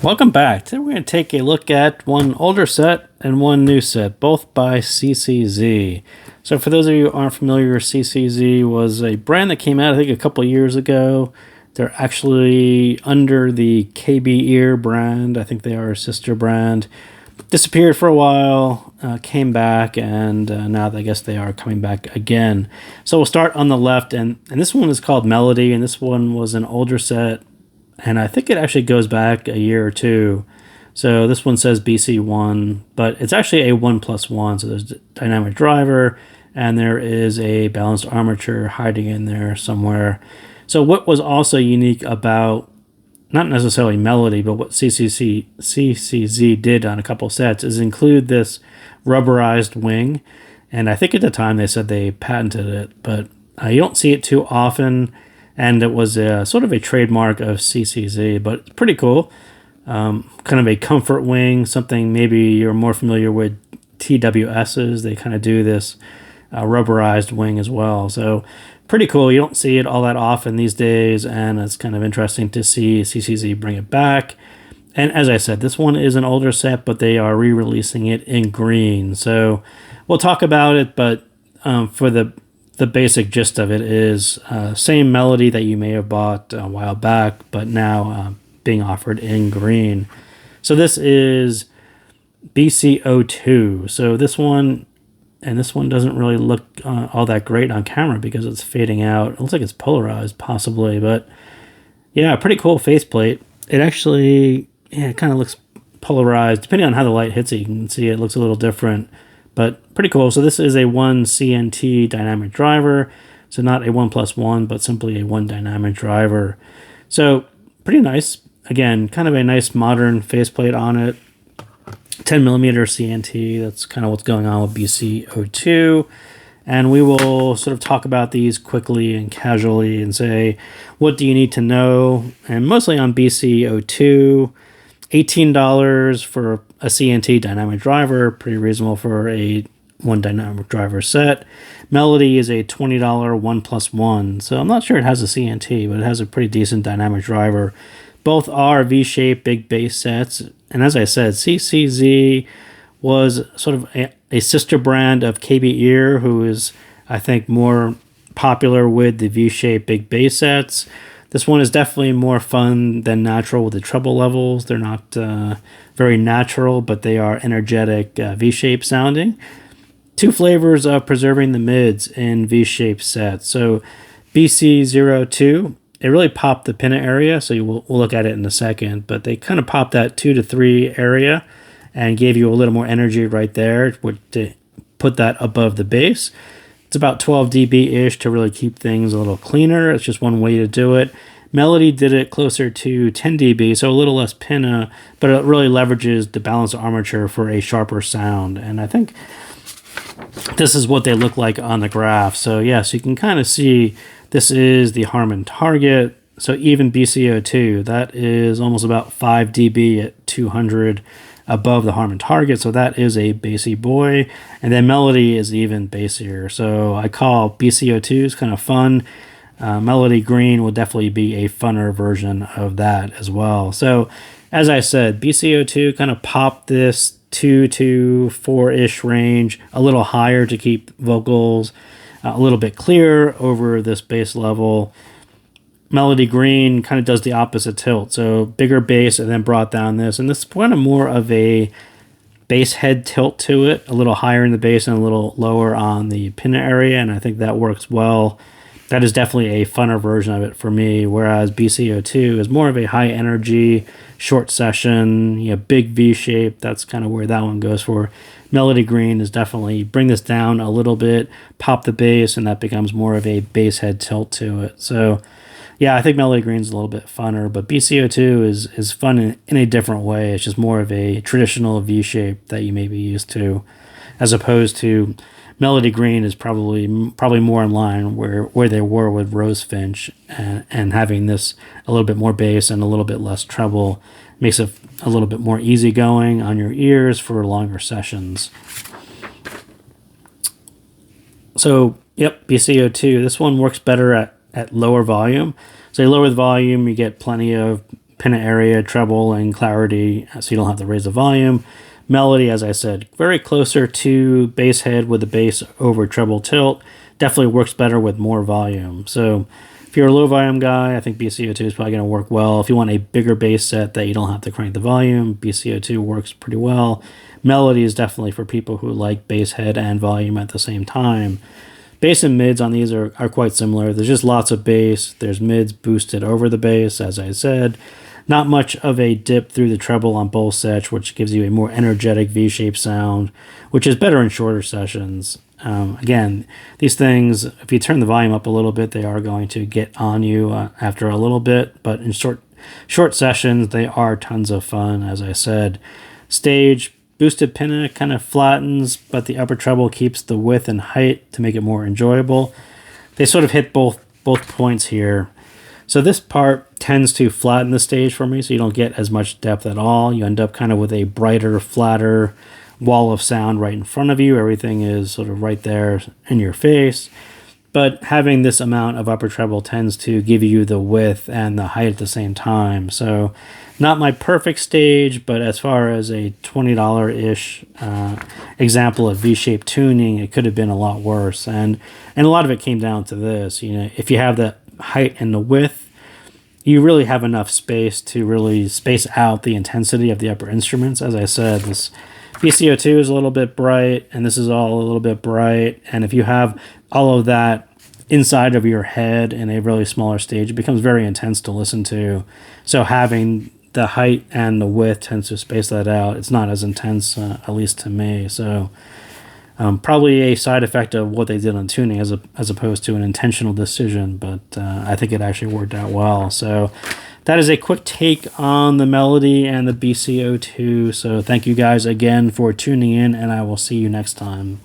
Welcome back. Today we're going to take a look at one older set and one new set, both by CCZ. So for those of you who aren't familiar, CCZ was a brand that came out I think a couple years ago. They're actually under the KB Ear brand. I think they are a sister brand. Disappeared for a while, came back, and now I guess they are coming back again. So we'll start on the left, and this one is called Melody, and this one was an older set. And I think it actually goes back a year or two. So this one says BC1, but it's actually a 1+1. So there's a dynamic driver, and there is a balanced armature hiding in there somewhere. So what was also unique about, not necessarily Melody, but what CCZ did on a couple sets is include this rubberized wing. And I think at the time they said they patented it, but you don't see it too often. And it was sort of a trademark of CCZ, but it's pretty cool. Kind of a comfort wing, something maybe you're more familiar with TWS's. They kind of do this rubberized wing as well. So pretty cool. You don't see it all that often these days, and it's kind of interesting to see CCZ bring it back. And as I said, this one is an older set, but they are re-releasing it in green. So we'll talk about it, but for the basic gist of it is same Melody that you may have bought a while back, but now being offered in green. So this is BC02. So this one doesn't really look all that great on camera because it's fading out. It looks like it's polarized possibly, but yeah, pretty cool faceplate. It actually, it kind of looks polarized. Depending on how the light hits it, you can see it looks a little different. But pretty cool. So this is a 1 CNT dynamic driver. So not a 1+1, but simply a 1 dynamic driver. So pretty nice. Again, kind of a nice modern faceplate on it. 10mm CNT. That's kind of what's going on with BC02. And we will sort of talk about these quickly and casually and say, what do you need to know? And mostly on BC02. $18 for a CNT dynamic driver, pretty reasonable for a 1 dynamic driver set. Melody is a $20 1+1, so I'm not sure it has a CNT, but it has a pretty decent dynamic driver. Both are V-shaped big bass sets, and as I said, CCZ was sort of a sister brand of KB Ear, who is, I think, more popular with the V-shaped big bass sets. This one is definitely more fun than natural with the treble levels. They're not very natural, but they are energetic V-shaped sounding. Two flavors of preserving the mids in V-shaped sets. So BC02, it really popped the pinna area, so we'll look at it in a second, but they kind of popped that 2 to 3 area and gave you a little more energy right there to put that above the bass. It's about 12 dB-ish to really keep things a little cleaner. It's just one way to do it. Melody did it closer to 10 dB, so a little less pinna, but it really leverages the balanced armature for a sharper sound. And I think this is what they look like on the graph. So yes, you can kind of see this is the Harman target. So even BC02, that is almost about 5 dB at 200 above the Harman target, so that is a bassy boy. And then Melody is even bassier, so I call BC02s kind of fun. Melody Green will definitely be a funner version of that as well. So as I said, BC02 kind of popped this 2 to 4-ish range, a little higher to keep vocals a little bit clearer over this bass level. Melody Green kind of does the opposite tilt, so bigger bass and then brought down this, and this is kind of more of a bass head tilt to it, a little higher in the bass and a little lower on the pinna area, and I think that works well. That is definitely a funner version of it for me, whereas BC02 is more of a high energy, short session, big V shape. That's kind of where that one goes for. Melody Green is definitely bring this down a little bit, pop the bass, and that becomes more of a bass head tilt to it. So yeah, I think Melody Green's a little bit funner, but BC02 is fun in a different way. It's just more of a traditional V shape that you may be used to, as opposed to Melody Green is probably more in line where they were with Rosefinch, and having this a little bit more bass and a little bit less treble makes it a little bit more easygoing on your ears for longer sessions. So, yep, BC02. This one works better at lower volume. So you lower the volume, you get plenty of pinna area, treble, and clarity, so you don't have to raise the volume. Melody, as I said, very closer to bass head with the bass over treble tilt. Definitely works better with more volume. So if you're a low volume guy, I think BC02 is probably going to work well. If you want a bigger bass set that you don't have to crank the volume, BC02 works pretty well. Melody is definitely for people who like bass head and volume at the same time. Bass and mids on these are quite similar. There's just lots of bass. There's mids boosted over the bass, as I said. Not much of a dip through the treble on both sets, which gives you a more energetic V-shaped sound, which is better in shorter sessions. Again, these things, if you turn the volume up a little bit, they are going to get on you after a little bit, but in short sessions, they are tons of fun, as I said. Stage, boosted pinna kind of flattens, but the upper treble keeps the width and height to make it more enjoyable. They sort of hit both points here. So this part tends to flatten the stage for me, so you don't get as much depth at all. You end up kind of with a brighter, flatter wall of sound right in front of you. Everything is sort of right there in your face. But having this amount of upper treble tends to give you the width and the height at the same time. So not my perfect stage, but as far as a $20-ish example of V-shaped tuning, it could have been a lot worse. And a lot of it came down to this. You know, if you have the height and the width, you really have enough space to really space out the intensity of the upper instruments. As I said, this BC02 is a little bit bright, and this is all a little bit bright. And if you have all of that inside of your head in a really smaller stage, it becomes very intense to listen to. So having the height and the width tends to space that out. It's not as intense, at least to me. So probably a side effect of what they did on tuning as opposed to an intentional decision, but I think it actually worked out well. So that is a quick take on the Melody and the BC02. So thank you guys again for tuning in, and I will see you next time.